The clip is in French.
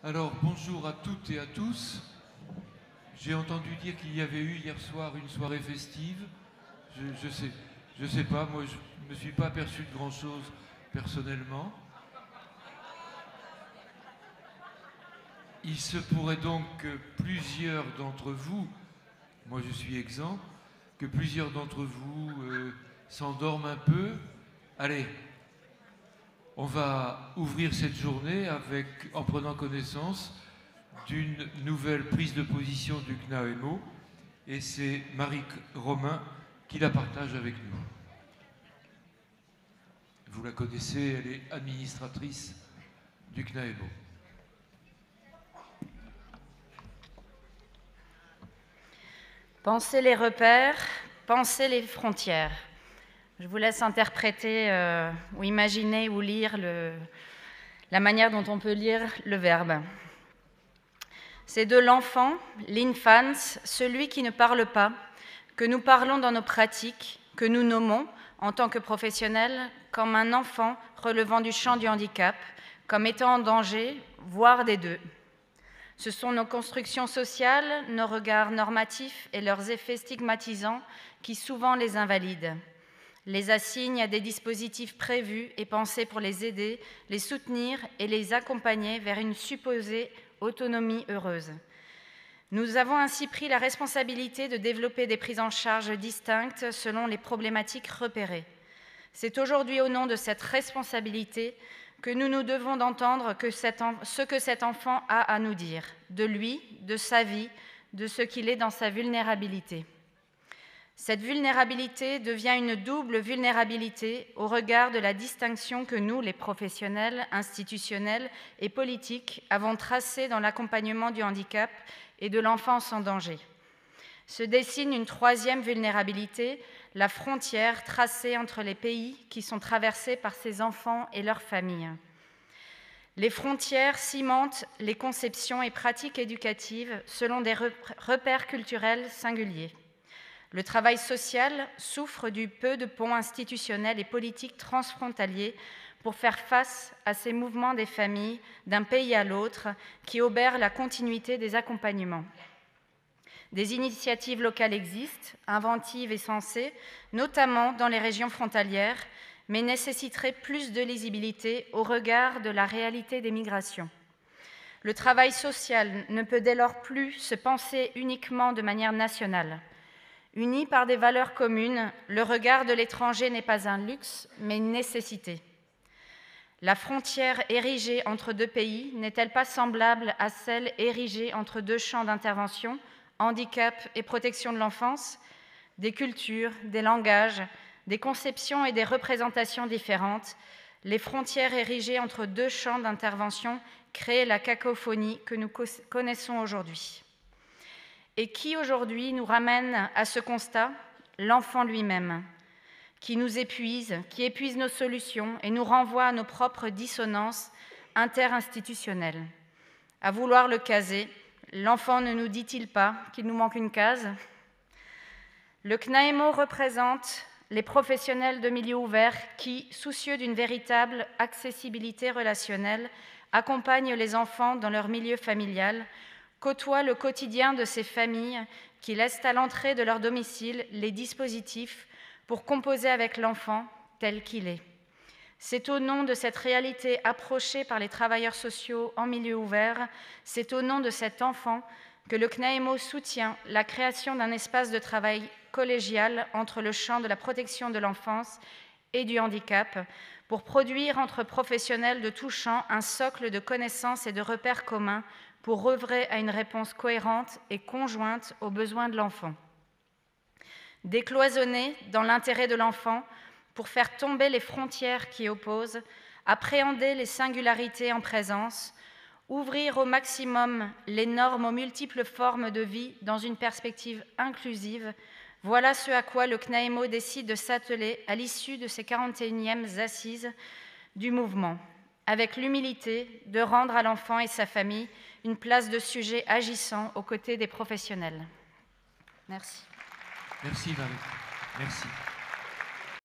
Alors, bonjour à toutes et à tous. J'ai entendu dire qu'il y avait eu hier soir une soirée festive. Je sais pas, moi je ne me suis pas aperçu de grand-chose personnellement. Il se pourrait donc que plusieurs d'entre vous, moi je suis exempt, que plusieurs d'entre vous s'endorment un peu. Allez, on va ouvrir cette journée en prenant connaissance d'une nouvelle prise de position du CNAEMO, et c'est Marie Romain qui la partage avec nous. Vous la connaissez, elle est administratrice du CNAEMO. Pensez les repères, pensez les frontières. Je vous laisse interpréter ou imaginer ou lire la manière dont on peut lire le verbe. C'est de l'enfant, l'infans, celui qui ne parle pas, que nous parlons dans nos pratiques, que nous nommons, en tant que professionnels, comme un enfant relevant du champ du handicap, comme étant en danger, voire des deux. Ce sont nos constructions sociales, nos regards normatifs et leurs effets stigmatisants qui souvent les invalident, les assignent à des dispositifs prévus et pensés pour les aider, les soutenir et les accompagner vers une supposée autonomie heureuse. Nous avons ainsi pris la responsabilité de développer des prises en charge distinctes selon les problématiques repérées. C'est aujourd'hui au nom de cette responsabilité que nous nous devons d'entendre ce que cet enfant a à nous dire, de lui, de sa vie, de ce qu'il est dans sa vulnérabilité. Cette vulnérabilité devient une double vulnérabilité au regard de la distinction que nous, les professionnels, institutionnels et politiques, avons tracée dans l'accompagnement du handicap et de l'enfance en danger. Se dessine une troisième vulnérabilité, la frontière tracée entre les pays qui sont traversés par ces enfants et leurs familles. Les frontières cimentent les conceptions et pratiques éducatives selon des repères culturels singuliers. Le travail social souffre du peu de ponts institutionnels et politiques transfrontaliers pour faire face à ces mouvements des familles d'un pays à l'autre qui obèrent la continuité des accompagnements. Des initiatives locales existent, inventives et sensées, notamment dans les régions frontalières, mais nécessiteraient plus de lisibilité au regard de la réalité des migrations. Le travail social ne peut dès lors plus se penser uniquement de manière nationale. Uni par des valeurs communes, le regard de l'étranger n'est pas un luxe, mais une nécessité. La frontière érigée entre deux pays n'est-elle pas semblable à celle érigée entre deux champs d'intervention, handicap et protection de l'enfance? Des cultures, des langages, des conceptions et des représentations différentes, les frontières érigées entre deux champs d'intervention créent la cacophonie que nous connaissons aujourd'hui. Et qui aujourd'hui nous ramène à ce constat? L'enfant lui-même, qui nous épuise, qui épuise nos solutions et nous renvoie à nos propres dissonances interinstitutionnelles. À vouloir le caser, l'enfant ne nous dit-il pas qu'il nous manque une case? Le CNAEMO représente les professionnels de milieu ouvert qui, soucieux d'une véritable accessibilité relationnelle, accompagnent les enfants dans leur milieu familial, côtoient le quotidien de ces familles qui laissent à l'entrée de leur domicile les dispositifs pour composer avec l'enfant tel qu'il est. C'est au nom de cette réalité approchée par les travailleurs sociaux en milieu ouvert, c'est au nom de cet enfant que le CNAEMO soutient la création d'un espace de travail collégial entre le champ de la protection de l'enfance et du handicap pour produire entre professionnels de tous champs un socle de connaissances et de repères communs pour œuvrer à une réponse cohérente et conjointe aux besoins de l'enfant. Décloisonner dans l'intérêt de l'enfant pour faire tomber les frontières qui opposent, appréhender les singularités en présence, ouvrir au maximum les normes aux multiples formes de vie dans une perspective inclusive, voilà ce à quoi le CNAEMO décide de s'atteler à l'issue de ces 41e assises du mouvement, avec l'humilité de rendre à l'enfant et sa famille une place de sujet agissant aux côtés des professionnels. Merci. Merci Marie. Merci.